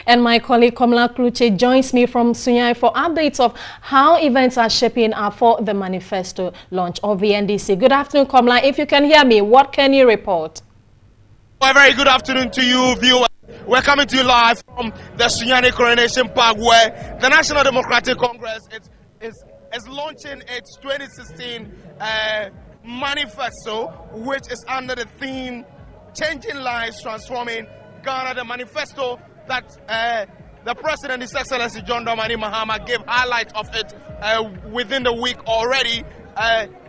And my colleague Komla Kluche joins me from Sunyani for updates of how events are shaping up for the manifesto launch of the NDC. Good afternoon, Komla. If you can hear me, what can you report? Well, very good afternoon to you, viewers. We're coming to you live from the Sunyani Coronation Park, where the National Democratic Congress is launching its 2016 manifesto, which is under the theme Changing Lives, Transforming Ghana. The manifesto that the President, His Excellency John Dramani Mahama, gave highlights of it within the week already.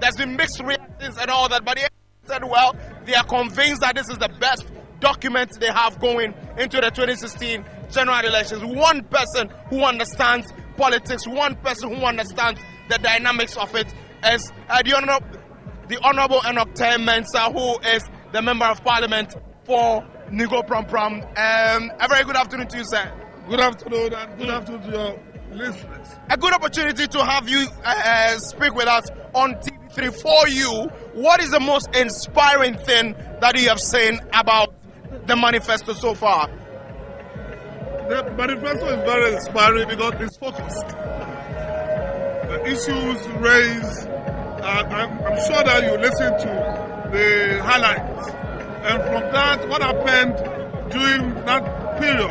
There's been mixed reactions and all that, but he said, well, they are convinced that this is the best document they have going into the 2016 general elections. One person who understands politics, one person who understands the dynamics of it is the Honorable Enoch Mensah, who is the Member of Parliament for Nigo Pram Pram. A very good afternoon to you, sir. Good afternoon, and good afternoon to your listeners. A good opportunity to have you speak with us on TV3 for you. What is the most inspiring thing that you have seen about the manifesto so far? The manifesto is very inspiring because it's focused. The issues raised, I'm sure that you listen to the highlights. And from that, what happened during that period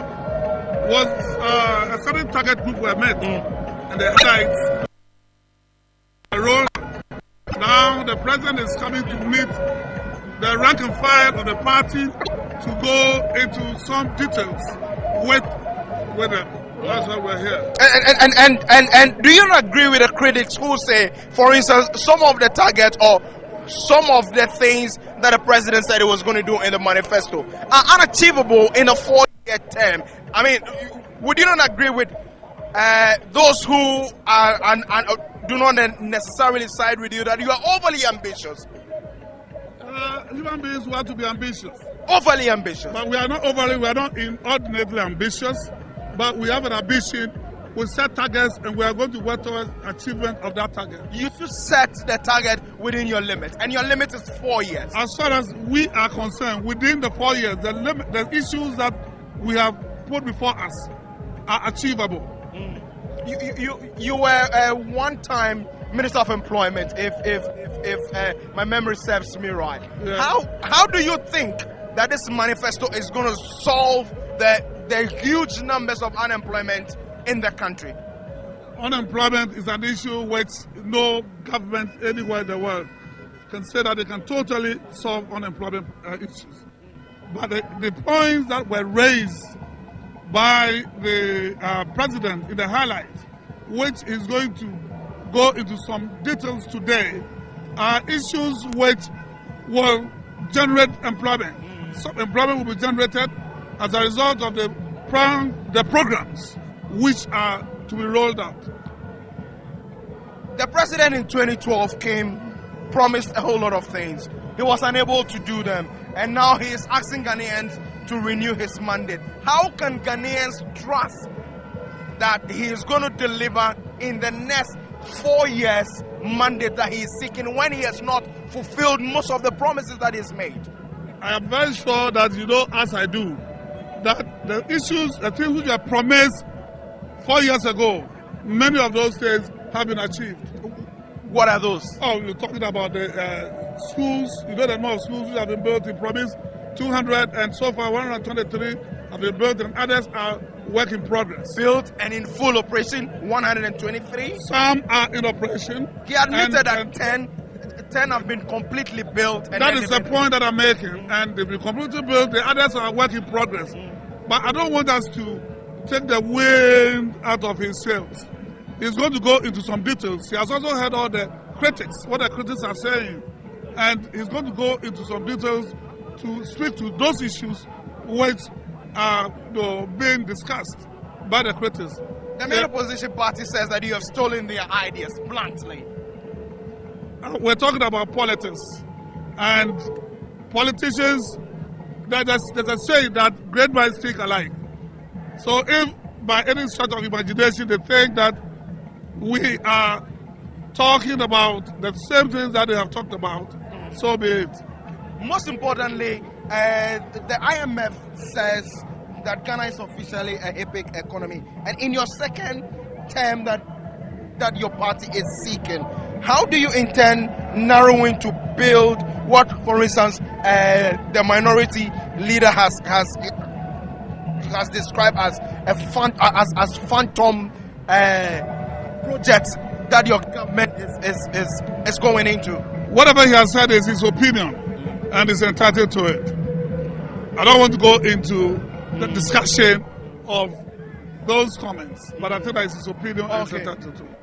was a certain target group were met. And the highlights role. Now the president is coming to meet the rank and file of the party to go into some details with them. That's why we're here. And do you not agree with the critics who say, for instance, some of the targets or some of the things that the president said he was going to do in the manifesto are unachievable in a 4-year term? I mean, would you not agree with those who do not necessarily side with you that you are overly ambitious? Human beings want to be ambitious. Overly ambitious. But we are not overly, we are not inordinately ambitious, but we have an ambition. We set targets and we are going to work towards achievement of that target. You should set the target within your limit, and your limit is 4 years. As far as we are concerned, within the 4 years, the issues that we have put before us are achievable. You were one time Minister of Employment, if my memory serves me right. Yeah. How do you think that this manifesto is going to solve the huge numbers of unemployment in the country? Unemployment is an issue which no government anywhere in the world can say that they can totally solve unemployment issues. But the points that were raised by the president in the highlights, which is going to go into some details today, are issues which will generate employment. Some employment will be generated as a result of the programs which are to be rolled out. The president in 2012 promised a whole lot of things. He was unable to do them, and now he is asking Ghanaians to renew his mandate. How can Ghanaians trust that he is going to deliver in the next 4 years mandate that he is seeking when he has not fulfilled most of the promises that he's made? I am very sure that you know, as I do, that the issues, the things which were promised 4 years ago, many of those things have been achieved. What are those? Oh, you're talking about the schools. You know the number of schools which have been built. He promised 200, and so far 123 have been built, and others are work in progress. Built and in full operation, 123? Some are in operation. He admitted that 10 have been completely built. And that is the point that I'm making. And they've been completely built, the others are work in progress. But I don't want us to take the wind out of his sails. He's going to go into some details. He has also heard all the critics, what the critics are saying. And he's going to go into some details to speak to those issues which are being discussed by the critics. The main opposition party says that you have stolen their ideas bluntly. We're talking about politics. And politicians, there's a saying that great minds think alike. So if by any stretch of imagination they think that we are talking about the same things that they have talked about, so be it. Most importantly, the IMF says that Ghana is officially a epic economy, and in your second term that your party is seeking, how do you intend narrowing to build what, for instance, the minority leader has described as as phantom projects that your government is going into? Whatever he has said is his opinion, and is entitled to it. I don't want to go into the discussion of those comments, but I think that is his opinion. Okay.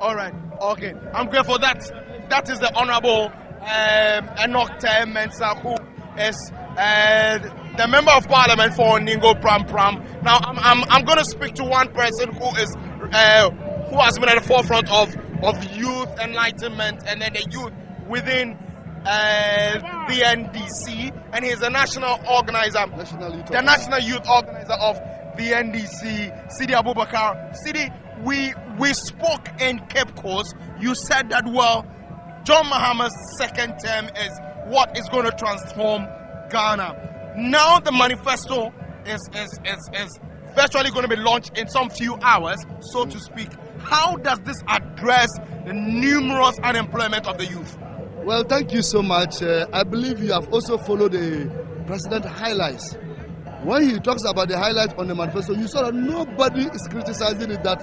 All right. Okay. I'm grateful that that is the Honorable Enoch Mensah, who is the Member of Parliament for Ningo Pram Pram. Now, I'm going to speak to one person who is who has been at the forefront of youth enlightenment and then the youth within the NDC, and he's a national organizer, national youth organizer of the NDC, Sidi Abubakar. Sidi, we spoke in Cape Coast. You said that, well, John Mahama's second term is what is going to transform Ghana. Now the manifesto is virtually going to be launched in some few hours, so to speak. How does this address the numerous unemployment of the youth? Well, thank you so much. I believe you have also followed the president highlights. When he talks about the highlight on the manifesto, you saw that nobody is criticizing it that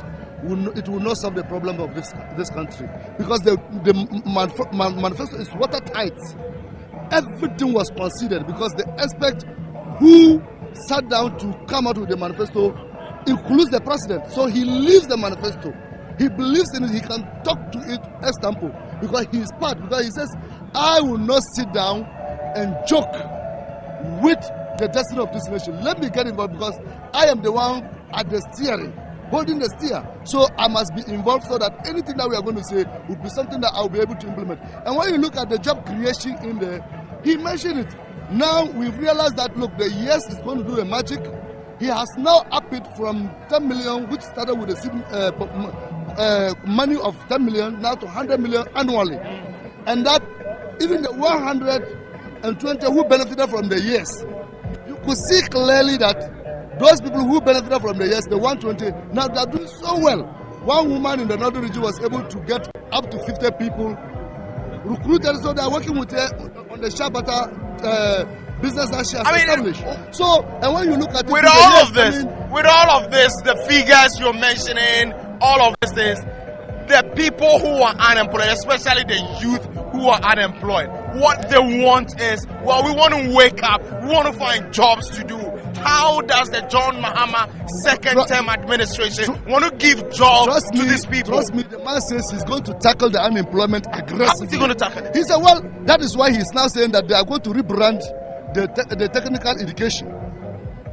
it will not solve the problem of this country, because the manifesto is watertight. Everything was considered, because the expert who sat down to come out with the manifesto includes the president. So he leaves the manifesto. He believes in it. He can talk to it example, because he is part. Because he says, I will not sit down and joke with the destiny of this nation. Let me get involved, because I am the one at the steering, holding the steer. So I must be involved, so that anything that we are going to say will be something that I will be able to implement. And when you look at the job creation in there, he mentioned it. Now we've realized that, look, the yes is going to do a magic. He has now upped it from 10 million, which started with a money of 10 million, now to 100 million annually. And that even the 120 who benefited from the yes, you could see clearly that those people who benefited from the yes, the 120, now they are doing so well. One woman in the northern region was able to get up to 50 people recruited, so they are working with her on the Shabata business that she has established. So, and when you look at it, with all of this, the figures you're mentioning, all of this is the people who are unemployed, especially the youth who are unemployed. What they want is, well, we want to wake up, we want to find jobs to do. How does the John Mahama second term administration want to give jobs to these people? Trust me, the man says he's going to tackle the unemployment aggressively. How is he going to tackle it? He said, well, that is why he's now saying that they are going to rebrand the technical education,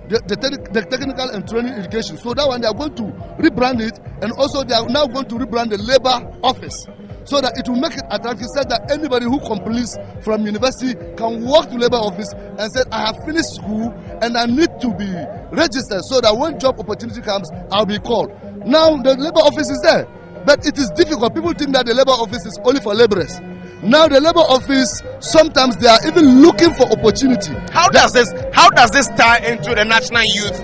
the technical and training education. So that one, they are going to rebrand it, and also they are now going to rebrand the labor office, so that it will make it attractive, so that anybody who completes from university can walk to labor office and say, I have finished school and I need to be registered, so that when job opportunity comes, I'll be called. Now the labor office is there, but it is difficult. People think that the labor office is only for laborers. Now the labor office, sometimes they are even looking for opportunity. How does this tie into the national youth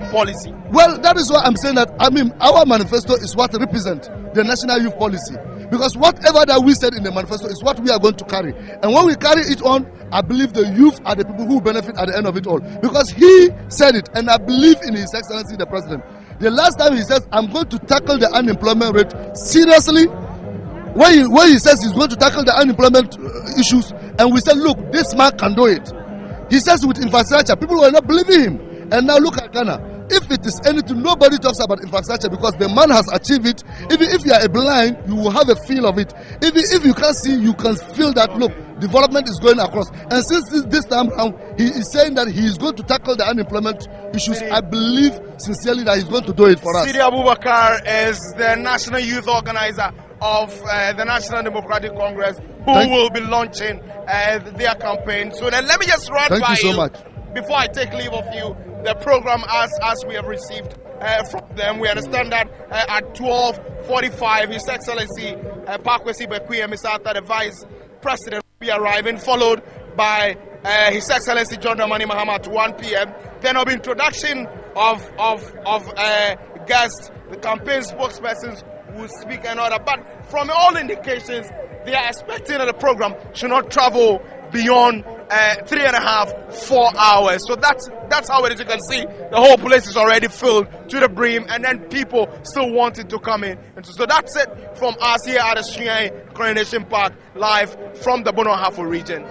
policy? Well, that is why I'm saying that, our manifesto is what represents the national youth policy. Because whatever that we said in the manifesto is what we are going to carry. And when we carry it on, I believe the youth are the people who benefit at the end of it all. Because he said it, and I believe in His Excellency the President. The last time he says, I'm going to tackle the unemployment rate seriously. When he says he's going to tackle the unemployment issues, and we said, look, this man can do it. He says with infrastructure, people were not believing him. And now look at Ghana. If it is anything, nobody talks about infrastructure, because the man has achieved it. Even if you are a blind, you will have a feel of it. Even if you can't see, you can feel that, look, development is going across. And since this time around, he is saying that he is going to tackle the unemployment issues. I believe sincerely that he's going to do it for us. Sidi Abubakar is the national youth organizer of the National Democratic Congress, who will be launching their campaign. So then let me just run by you so much. Before I take leave of you, the program as we have received from them. We understand that at 12:45, His Excellency Pakwesi Bekwia Misata, the Vice President, will be arriving, followed by His Excellency John Dramani Mahama at 1 p.m. Then there'll be introduction guests. The campaign spokespersons will speak and all that. But from all indications, they are expecting that the program should not travel beyond 3.5, 4 hours. So that's how it is. You can see the whole place is already filled to the brim, and then people still wanting to come in. And so that's it from us here at the Sunyani Coronation Park, live from the Bono Hafo region.